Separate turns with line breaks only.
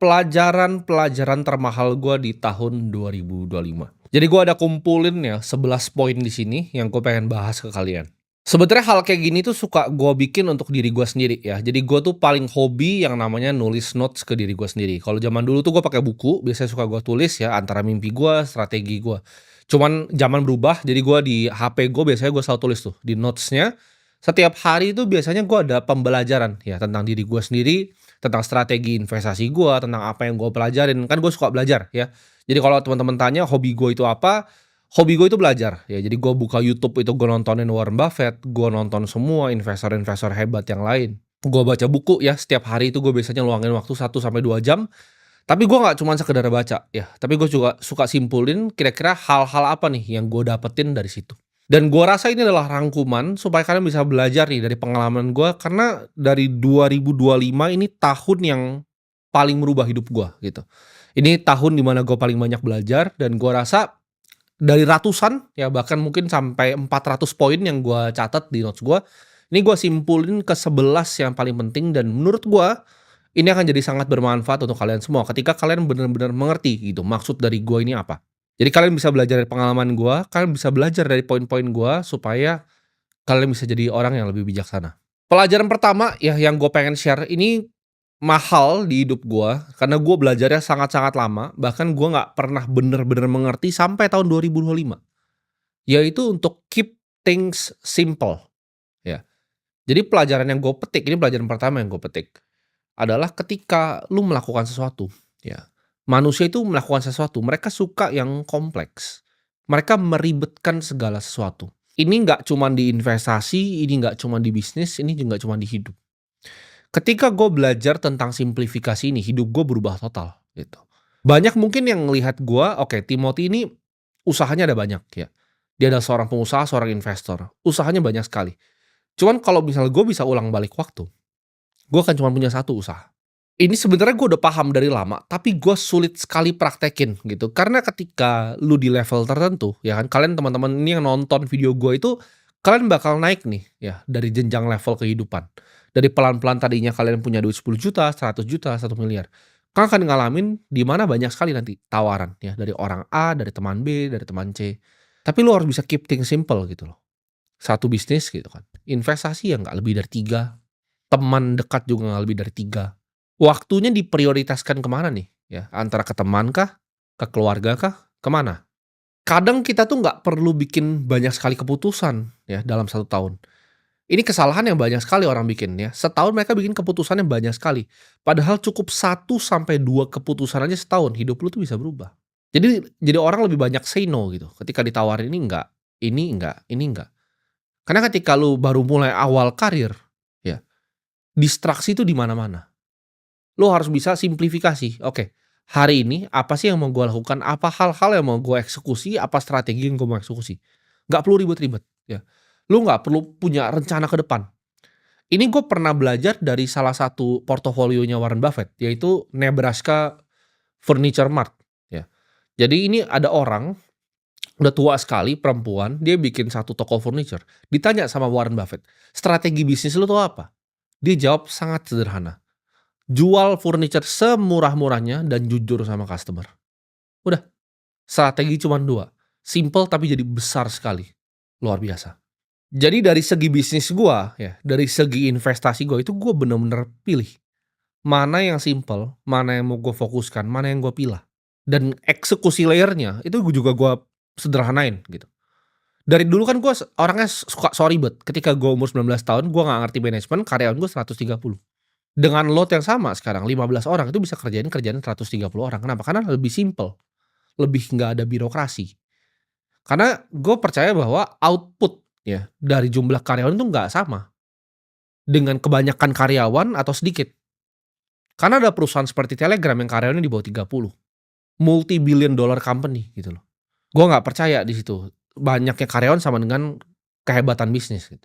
pelajaran-pelajaran termahal gue di tahun 2025. Jadi gue ada kumpulin ya 11 poin di sini yang gue pengen bahas ke kalian. Sebenarnya hal kayak gini tuh suka gue bikin untuk diri gue sendiri ya. Jadi gue tuh paling hobi yang namanya nulis notes ke diri gue sendiri. Kalau zaman dulu tuh gue pakai buku, biasanya suka gue tulis ya antara mimpi gue, strategi gue. Cuman zaman berubah, jadi gue di HP gue biasanya gue selalu tulis tuh di notesnya. Setiap hari itu biasanya gue ada pembelajaran ya tentang diri gue sendiri, tentang strategi investasi gue, tentang apa yang gue pelajarin. Kan gue suka belajar ya. Jadi kalau teman-teman tanya hobi gue itu apa, hobi gue itu belajar ya. Jadi gue buka YouTube itu gue nontonin Warren Buffett, gue nonton semua investor-investor hebat yang lain. Gue baca buku ya, setiap hari itu gue biasanya luangin waktu 1 sampai 2 jam. Tapi gue nggak cuma sekedar baca ya, tapi gue juga suka simpulin kira-kira hal-hal apa nih yang gue dapetin dari situ. Dan gue rasa ini adalah rangkuman supaya kalian bisa belajar nih dari pengalaman gue, karena dari 2025 ini tahun yang paling merubah hidup gue gitu. Ini tahun dimana gue paling banyak belajar, dan gue rasa dari ratusan ya bahkan mungkin sampai 400 poin yang gue catat di notes gue, ini gue simpulin ke 11 yang paling penting, dan menurut gue ini akan jadi sangat bermanfaat untuk kalian semua ketika kalian benar-benar mengerti gitu maksud dari gue ini apa. Jadi kalian bisa belajar dari pengalaman gue, kalian bisa belajar dari poin-poin gue supaya kalian bisa jadi orang yang lebih bijaksana. Pelajaran pertama ya yang gue pengen share ini mahal di hidup gue, karena gue belajarnya sangat-sangat lama, bahkan gue nggak pernah bener-bener mengerti sampai tahun 2025. Yaitu untuk keep things simple ya. Jadi pelajaran yang gue petik, ini pelajaran pertama yang gue petik adalah ketika lu melakukan sesuatu, ya. Manusia itu melakukan sesuatu, mereka suka yang kompleks. Mereka meribetkan segala sesuatu. Ini nggak cuma di investasi, ini nggak cuma di bisnis, ini juga nggak cuma di hidup. Ketika gue belajar tentang simplifikasi ini, hidup gue berubah total, gitu. Banyak mungkin yang ngelihat gue, oke, Timothy ini usahanya ada banyak, ya. Dia adalah seorang pengusaha, seorang investor. Usahanya banyak sekali. Cuman kalau misalnya gue bisa ulang balik waktu, gue akan cuma punya satu usaha. Ini sebenarnya gue udah paham dari lama, tapi gue sulit sekali praktekin gitu. Karena ketika lu di level tertentu, ya kan, kalian teman-teman ini yang nonton video gue itu, kalian bakal naik nih, ya, dari jenjang level kehidupan. Dari pelan-pelan tadinya kalian punya duit 10 juta, 100 juta, 1 miliar. Kalian akan ngalamin di mana banyak sekali nanti tawaran, ya, dari orang A, dari teman B, dari teman C. Tapi lu harus bisa keep things simple gitu loh. Satu bisnis gitu kan. Investasi yang nggak lebih dari 3, teman dekat juga nggak lebih dari 3. Waktunya diprioritaskan kemana nih, ya, antara ke teman kah, ke keluarga kah, kemana? Kadang kita tuh nggak perlu bikin banyak sekali keputusan ya dalam 1 tahun. Ini kesalahan yang banyak sekali orang bikin ya, setahun mereka bikin keputusan yang banyak sekali. Padahal cukup 1 sampai 2 keputusan aja setahun, hidup lu tuh bisa berubah. Jadi orang lebih banyak say no gitu, ketika ditawarin ini enggak, ini enggak, ini enggak. Karena ketika lu baru mulai awal karir, ya, distraksi itu di mana-mana. Lo harus bisa simplifikasi. Oke, hari ini apa sih yang mau gue lakukan? Apa hal-hal yang mau gue eksekusi? Apa strategi yang gue mau eksekusi? Nggak perlu ribet-ribet, ya. Lo nggak perlu punya rencana ke depan. Ini gue pernah belajar dari salah satu portofolionya Warren Buffett, yaitu Nebraska Furniture Mart, ya. Jadi ini ada orang, udah tua sekali, perempuan, dia bikin satu toko furniture. Ditanya sama Warren Buffett, strategi bisnis lo tuh apa? Dia jawab sangat sederhana. Jual furniture semurah-murahnya dan jujur sama customer. Udah, strategi cuma 2. Simple tapi jadi besar sekali. Luar biasa. Jadi dari segi bisnis gua ya, dari segi investasi gua itu gua bener-bener pilih. Mana yang simple, mana yang mau gua fokuskan, mana yang gua pilah. Dan eksekusi layernya itu juga gua sederhanain gitu. Dari dulu kan gua orangnya suka so ribet. Ketika gua umur 19 tahun, gua nggak ngerti manajemen, karyawan gua 130. Dengan load yang sama sekarang 15 orang itu bisa kerjain kerjaan 130 orang. Kenapa? Karena lebih simple, lebih nggak ada birokrasi. Karena gue percaya bahwa output ya dari jumlah karyawan itu nggak sama dengan kebanyakan karyawan atau sedikit. Karena ada perusahaan seperti Telegram yang karyawannya di bawah 30, multi-billion dollar company gitu loh. Gue nggak percaya di situ banyaknya karyawan sama dengan kehebatan bisnis gitu.